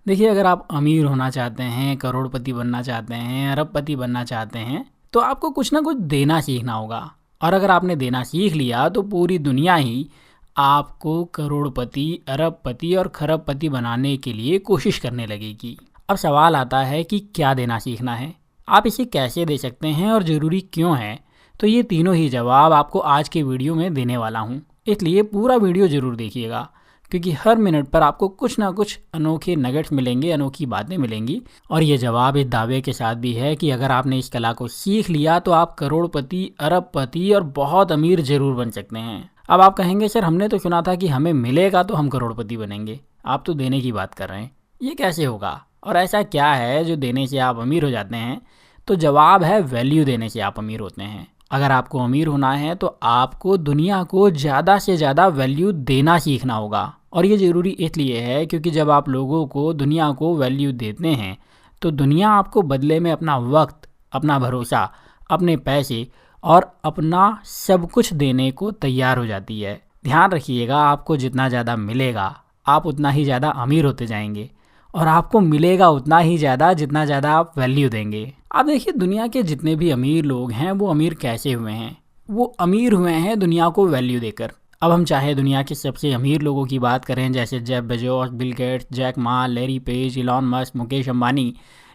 देखिए, अगर आप अमीर होना चाहते हैं, करोड़पति बनना चाहते हैं, अरबपति बनना चाहते हैं, तो आपको कुछ ना कुछ देना सीखना होगा। और अगर आपने देना सीख लिया तो पूरी दुनिया ही आपको करोड़पति, अरबपति और खरबपति बनाने के लिए कोशिश करने लगेगी। अब सवाल आता है कि क्या देना सीखना है, आप इसे कैसे दे सकते हैं और ज़रूरी क्यों है। तो ये तीनों ही जवाब आपको आज के वीडियो में देने वाला हूँ, इसलिए पूरा वीडियो ज़रूर देखिएगा, क्योंकि हर मिनट पर आपको कुछ ना कुछ अनोखे नगेट्स मिलेंगे, अनोखी बातें मिलेंगी। और ये जवाब इस दावे के साथ भी है कि अगर आपने इस कला को सीख लिया तो आप करोड़पति, अरबपति और बहुत अमीर जरूर बन सकते हैं। अब आप कहेंगे, सर हमने तो सुना था कि हमें मिलेगा तो हम करोड़पति बनेंगे, आप तो देने की बात कर रहे हैं, ये कैसे होगा और ऐसा क्या है जो देने से आप अमीर हो जाते हैं। तो जवाब है, वैल्यू देने से आप अमीर होते हैं। अगर आपको अमीर होना है तो आपको दुनिया को ज़्यादा से ज़्यादा वैल्यू देना सीखना होगा। और ये ज़रूरी इसलिए है क्योंकि जब आप लोगों को, दुनिया को वैल्यू देते हैं तो दुनिया आपको बदले में अपना वक्त, अपना भरोसा, अपने पैसे और अपना सब कुछ देने को तैयार हो जाती है। ध्यान रखिएगा, आपको जितना ज़्यादा मिलेगा आप उतना ही ज़्यादा अमीर होते जाएंगे, और आपको मिलेगा उतना ही ज़्यादा जितना ज़्यादा आप वैल्यू देंगे। आप देखिए, दुनिया के जितने भी अमीर लोग हैं वो अमीर कैसे हुए हैं? वो अमीर हुए हैं दुनिया को वैल्यू देकर। अब हम चाहे दुनिया के सबसे अमीर लोगों की बात करें, जैसे Jeff Bezos, Bill Gates, Jack Ma, Larry Page, Elon Musk, Mukesh Ambani,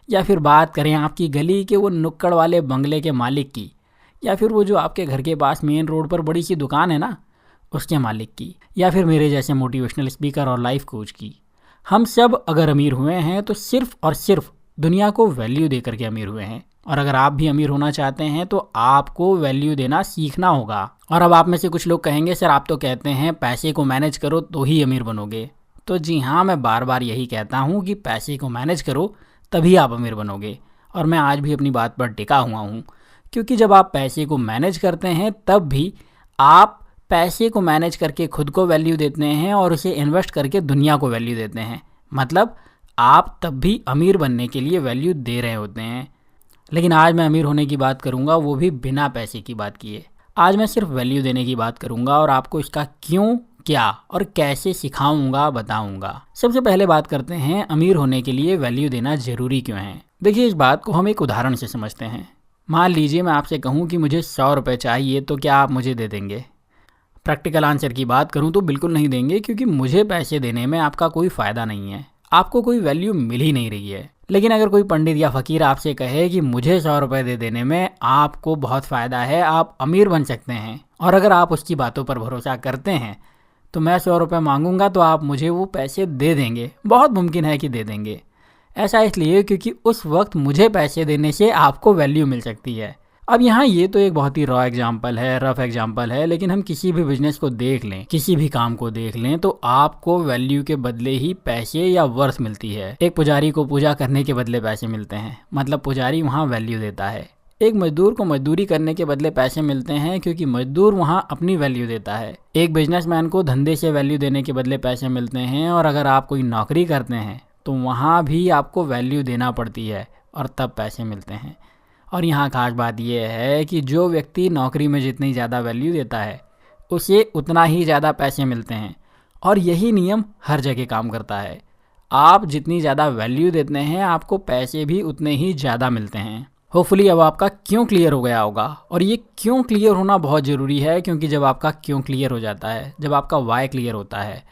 या फिर बात करें आपकी गली के वो नुक्कड़ वाले बंगले के मालिक की, या फिर वो जो आपके घर के पास मेन रोड पर बड़ी सी दुकान है ना, उसके मालिक की, या फिर मेरे जैसे मोटिवेशनल स्पीकर और लाइफ कोच की। हम सब अगर अमीर हुए हैं तो सिर्फ और सिर्फ दुनिया को वैल्यू देकर के अमीर हुए हैं। और अगर आप भी अमीर होना चाहते हैं तो आपको वैल्यू देना सीखना होगा। और अब आप में से कुछ लोग कहेंगे, सर आप तो कहते हैं पैसे को मैनेज करो तो ही अमीर बनोगे। तो जी हाँ, मैं बार बार यही कहता हूँ कि पैसे को मैनेज करो तभी आप अमीर बनोगे। और मैं आज भी अपनी बात पर टिका हुआ हूँ, क्योंकि जब आप पैसे को मैनेज करते हैं तब भी आप पैसे को मैनेज करके खुद को वैल्यू देते हैं और उसे इन्वेस्ट करके दुनिया को वैल्यू देते हैं। मतलब आप तब भी अमीर बनने के लिए वैल्यू दे रहे होते हैं। लेकिन आज मैं अमीर होने की बात करूंगा, वो भी बिना पैसे की बात किए। आज मैं सिर्फ वैल्यू देने की बात करूंगा और आपको इसका क्यों, क्या और कैसे सिखाऊंगा, बताऊंगा। सबसे पहले बात करते हैं अमीर होने के लिए वैल्यू देना ज़रूरी क्यों है। देखिए, इस बात को हम एक उदाहरण से समझते हैं। मान लीजिए मैं आपसे कहूँ कि मुझे 100 रुपये चाहिए, तो क्या आप मुझे दे देंगे? प्रैक्टिकल आंसर की बात करूं तो बिल्कुल नहीं देंगे, क्योंकि मुझे पैसे देने में आपका कोई फ़ायदा नहीं है, आपको कोई वैल्यू मिल ही नहीं रही है। लेकिन अगर कोई पंडित या फ़कीर आपसे कहे कि मुझे 100 रुपये दे देने में आपको बहुत फ़ायदा है, आप अमीर बन सकते हैं, और अगर आप उसकी बातों पर भरोसा करते हैं तो मैं 100 रुपये मांगूंगा तो आप मुझे वो पैसे दे देंगे। बहुत मुमकिन है कि दे देंगे। ऐसा इसलिए क्योंकि उस वक्त मुझे पैसे देने से आपको वैल्यू मिल सकती है। अब यहाँ ये तो एक बहुत ही रॉ एग्जाम्पल है, रफ एग्जाम्पल है, लेकिन हम किसी भी बिजनेस को देख लें, किसी भी काम को देख लें, तो आपको वैल्यू के बदले ही पैसे या वर्थ मिलती है। एक पुजारी को पूजा करने के बदले पैसे मिलते हैं, मतलब पुजारी वहाँ वैल्यू देता है। एक मजदूर को मजदूरी करने के बदले पैसे मिलते हैं, क्योंकि मजदूर वहाँ अपनी वैल्यू देता है। एक बिजनेसमैन को धंधे से वैल्यू देने के बदले पैसे मिलते हैं, और अगर आप कोई नौकरी करते हैं तो वहाँ भी आपको वैल्यू देना पड़ती है और तब पैसे मिलते हैं। और यहाँ खास बात यह है कि जो व्यक्ति नौकरी में जितनी ज़्यादा वैल्यू देता है उसे उतना ही ज़्यादा पैसे मिलते हैं, और यही नियम हर जगह काम करता है। आप जितनी ज़्यादा वैल्यू देते हैं आपको पैसे भी उतने ही ज़्यादा मिलते हैं। होपफुली अब आपका क्यों क्लियर हो गया होगा, और ये क्यों क्लियर होना बहुत ज़रूरी है, क्योंकि जब आपका क्यों क्लियर हो जाता है, जब आपका वाई क्लियर होता है,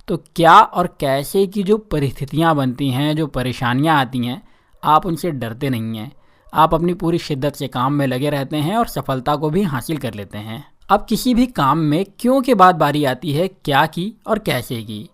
तो क्या और कैसे की जो परिस्थितियाँ बनती हैं, जो परेशानियाँ आती हैं, आप उनसे डरते नहीं हैं। आप अपनी पूरी शिद्दत से काम में लगे रहते हैं और सफलता को भी हासिल कर लेते हैं। अब किसी भी काम में क्यों के बाद बारी आती है क्या की और कैसे की।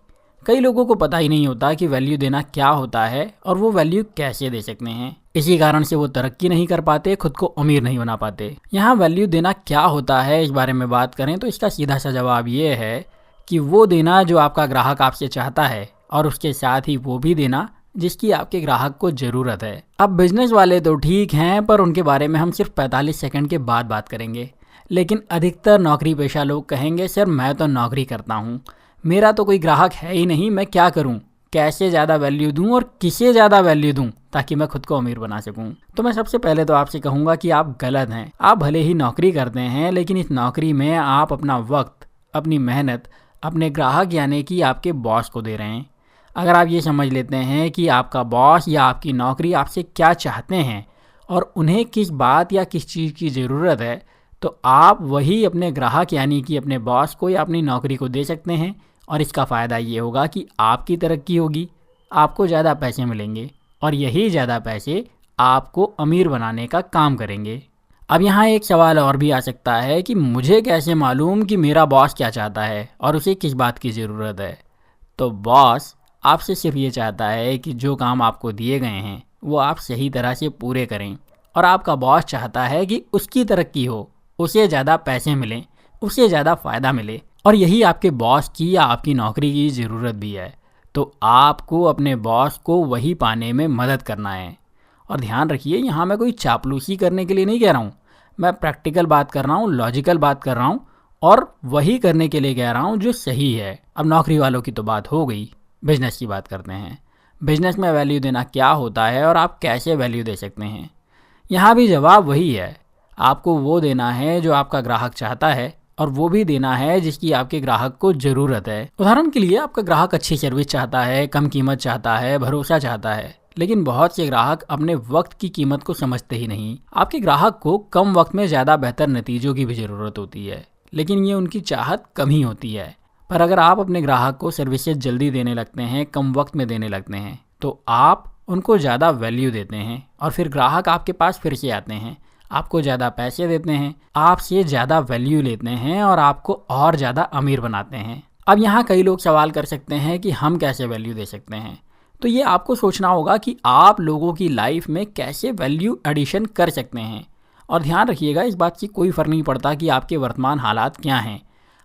कई लोगों को पता ही नहीं होता कि वैल्यू देना क्या होता है और वो वैल्यू कैसे दे सकते हैं। इसी कारण से वो तरक्की नहीं कर पाते, खुद को अमीर नहीं बना पाते। यहाँ वैल्यू देना क्या होता है, इस बारे में बात करें तो इसका सीधा सा जवाब ये है कि वो देना जो आपका ग्राहक आपसे चाहता है, और उसके साथ ही वो भी देना जिसकी आपके ग्राहक को ज़रूरत है। अब बिजनेस वाले तो ठीक हैं, पर उनके बारे में हम सिर्फ 45 सेकंड के बाद बात करेंगे। लेकिन अधिकतर नौकरी पेशा लोग कहेंगे, सर मैं तो नौकरी करता हूँ, मेरा तो कोई ग्राहक है ही नहीं, मैं क्या करूँ, कैसे ज़्यादा वैल्यू दूँ और किसे ज़्यादा वैल्यू दूँ ताकि मैं खुद को अमीर बना सकूँ। तो मैं सबसे पहले तो आपसे कहूँगा कि आप गलत हैं। आप भले ही नौकरी करते हैं, लेकिन इस नौकरी में आप अपना वक्त, अपनी मेहनत अपने ग्राहक यानी कि आपके बॉस को दे रहे हैं। अगर आप ये समझ लेते हैं कि आपका बॉस या आपकी नौकरी आपसे क्या चाहते हैं और उन्हें किस बात या किस चीज़ की ज़रूरत है, तो आप वही अपने ग्राहक यानी कि अपने बॉस को या अपनी नौकरी को दे सकते हैं। और इसका फ़ायदा ये होगा कि आपकी तरक्की होगी, आपको ज़्यादा पैसे मिलेंगे और यही ज़्यादा पैसे आपको अमीर बनाने का काम करेंगे। अब यहाँ एक सवाल और भी आ सकता है कि मुझे कैसे मालूम कि मेरा बॉस क्या चाहता है और उसे किस बात की ज़रूरत है। तो बॉस आपसे सिर्फ ये चाहता है कि जो काम आपको दिए गए हैं वो आप सही तरह से पूरे करें। और आपका बॉस चाहता है कि उसकी तरक्की हो, उसे ज़्यादा पैसे मिलें, उसे ज़्यादा फ़ायदा मिले। और यही आपके बॉस की या आपकी नौकरी की ज़रूरत भी है। तो आपको अपने बॉस को वही पाने में मदद करना है। और ध्यान रखिए, यहाँ मैं कोई चापलूसी करने के लिए नहीं कह रहा हूँ, मैं प्रैक्टिकल बात कर रहा हूँ, लॉजिकल बात कर रहा हूँ और वही करने के लिए कह रहा हूँ जो सही है। अब नौकरी वालों की तो बात हो गई, बिजनेस की बात करते हैं। बिजनेस में वैल्यू देना क्या होता है और आप कैसे वैल्यू दे सकते हैं। यहाँ भी जवाब वही है, आपको वो देना है जो आपका ग्राहक चाहता है और वो भी देना है जिसकी आपके ग्राहक को ज़रूरत है। उदाहरण के लिए आपका ग्राहक अच्छी सर्विस चाहता है, कम कीमत चाहता है, भरोसा चाहता है, लेकिन बहुत से ग्राहक अपने वक्त की कीमत को समझते ही नहीं। आपके ग्राहक को कम वक्त में ज़्यादा बेहतर नतीजों की भी ज़रूरत होती है, लेकिन ये उनकी चाहत कम ही होती है। पर अगर आप अपने ग्राहक को सर्विसेज जल्दी देने लगते हैं, कम वक्त में देने लगते हैं, तो आप उनको ज़्यादा वैल्यू देते हैं और फिर ग्राहक आपके पास फिर से आते हैं, आपको ज़्यादा पैसे देते हैं, आपसे ज़्यादा वैल्यू लेते हैं और आपको और ज़्यादा अमीर बनाते हैं। अब यहाँ कई लोग सवाल कर सकते हैं कि हम कैसे वैल्यू दे सकते हैं। तो ये आपको सोचना होगा कि आप लोगों की लाइफ में कैसे वैल्यू एडिशन कर सकते हैं। और ध्यान रखिएगा, इस बात से कोई फ़र्क नहीं पड़ता कि आपके वर्तमान हालात क्या हैं।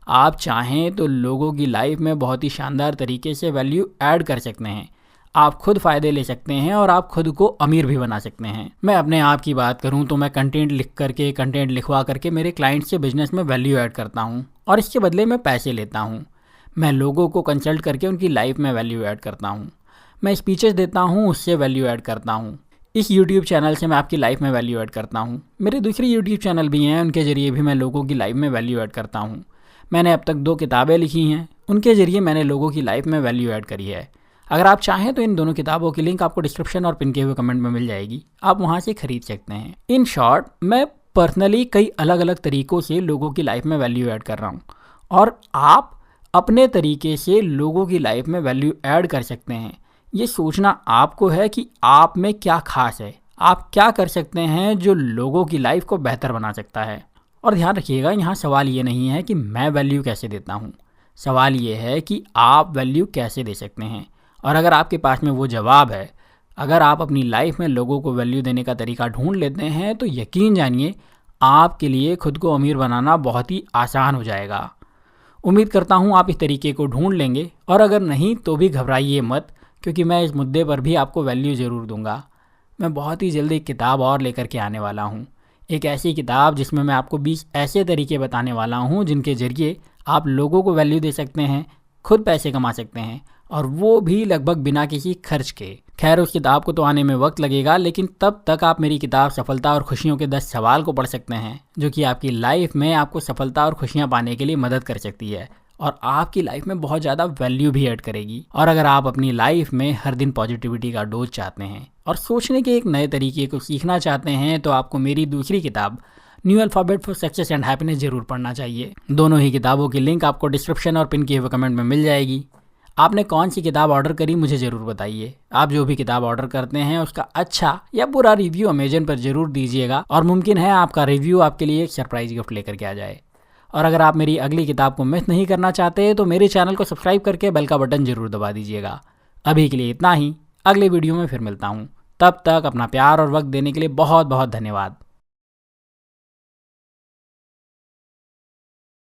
आप चाहें तो लोगों की लाइफ में बहुत ही शानदार तरीके से वैल्यू ऐड कर सकते हैं। आप खुद फ़ायदे ले सकते हैं और आप खुद को अमीर भी बना सकते हैं। मैं अपने आप की बात करूं तो मैं कंटेंट लिखवा करके मेरे क्लाइंट से बिजनेस में वैल्यू ऐड करता हूं और इसके बदले में पैसे लेता हूं। मैं लोगों को कंसल्ट करके उनकी लाइफ में वैल्यू ऐड करता हूं। मैं स्पीचेस देता हूं, उससे वैल्यू ऐड करता हूं। इस यूट्यूब चैनल से मैं आपकी लाइफ में वैल्यू ऐड करता हूं। मेरे दूसरे यूट्यूब चैनल भी हैं, उनके ज़रिए भी मैं लोगों की लाइफ में वैल्यू ऐड करता हूं। मैंने अब तक 2 किताबें लिखी हैं, उनके ज़रिए मैंने लोगों की लाइफ में वैल्यू ऐड करी है। अगर आप चाहें तो इन दोनों किताबों की लिंक आपको डिस्क्रिप्शन और पिन किए हुए कमेंट में मिल जाएगी, आप वहाँ से खरीद सकते हैं। इन शॉर्ट, मैं पर्सनली कई अलग अलग तरीक़ों से लोगों की लाइफ में वैल्यू ऐड कर रहा हूँ और आप अपने तरीके से लोगों की लाइफ में वैल्यू ऐड कर सकते हैं। ये सोचना आपको है कि आप में क्या खास है, आप क्या कर सकते हैं जो लोगों की लाइफ को बेहतर बना सकता है। और ध्यान रखिएगा, यहाँ सवाल ये नहीं है कि मैं वैल्यू कैसे देता हूँ, सवाल ये है कि आप वैल्यू कैसे दे सकते हैं। और अगर आपके पास में वो जवाब है, अगर आप अपनी लाइफ में लोगों को वैल्यू देने का तरीका ढूंढ लेते हैं, तो यकीन जानिए आपके लिए खुद को अमीर बनाना बहुत ही आसान हो जाएगा। उम्मीद करता हूँ आप इस तरीके को ढूंढ लेंगे और अगर नहीं तो भी घबराइए मत, क्योंकि मैं इस मुद्दे पर भी आपको वैल्यू ज़रूर दूंगा। मैं बहुत ही जल्दी एक किताब और लेकर के आने वाला हूँ, एक ऐसी किताब जिसमें मैं आपको 20 ऐसे तरीके बताने वाला हूँ जिनके ज़रिए आप लोगों को वैल्यू दे सकते हैं, खुद पैसे कमा सकते हैं और वो भी लगभग बिना किसी खर्च के। खैर, उस किताब को तो आने में वक्त लगेगा, लेकिन तब तक आप मेरी किताब सफलता और खुशियों के 10 सवाल को पढ़ सकते हैं, जो कि आपकी लाइफ में आपको सफलता और खुशियाँ पाने के लिए मदद कर सकती है और आपकी लाइफ में बहुत ज़्यादा वैल्यू भी ऐड करेगी। और अगर आप अपनी लाइफ में हर दिन पॉजिटिविटी का डोज चाहते हैं और सोचने के एक नए तरीके को सीखना चाहते हैं, तो आपको मेरी दूसरी किताब new alphabet for success and happiness जरूर पढ़ना चाहिए। दोनों ही किताबों की लिंक आपको डिस्क्रिप्शन और पिन किए हुए कमेंट में मिल जाएगी। आपने कौन सी किताब ऑर्डर करी मुझे ज़रूर बताइए। आप जो भी किताब ऑर्डर करते हैं उसका अच्छा या बुरा रिव्यू अमेजन पर ज़रूर दीजिएगा और मुमकिन है आपका रिव्यू आपके लिए एक सरप्राइज गिफ्ट लेकर के आ जाए। और अगर आप मेरी अगली किताब को मिस नहीं करना चाहते तो मेरे चैनल को सब्सक्राइब करके बेल का बटन ज़रूर दबा दीजिएगा। अभी के लिए इतना ही, अगले वीडियो में फिर मिलता हूँ। तब तक अपना प्यार और वक्त देने के लिए बहुत बहुत धन्यवाद।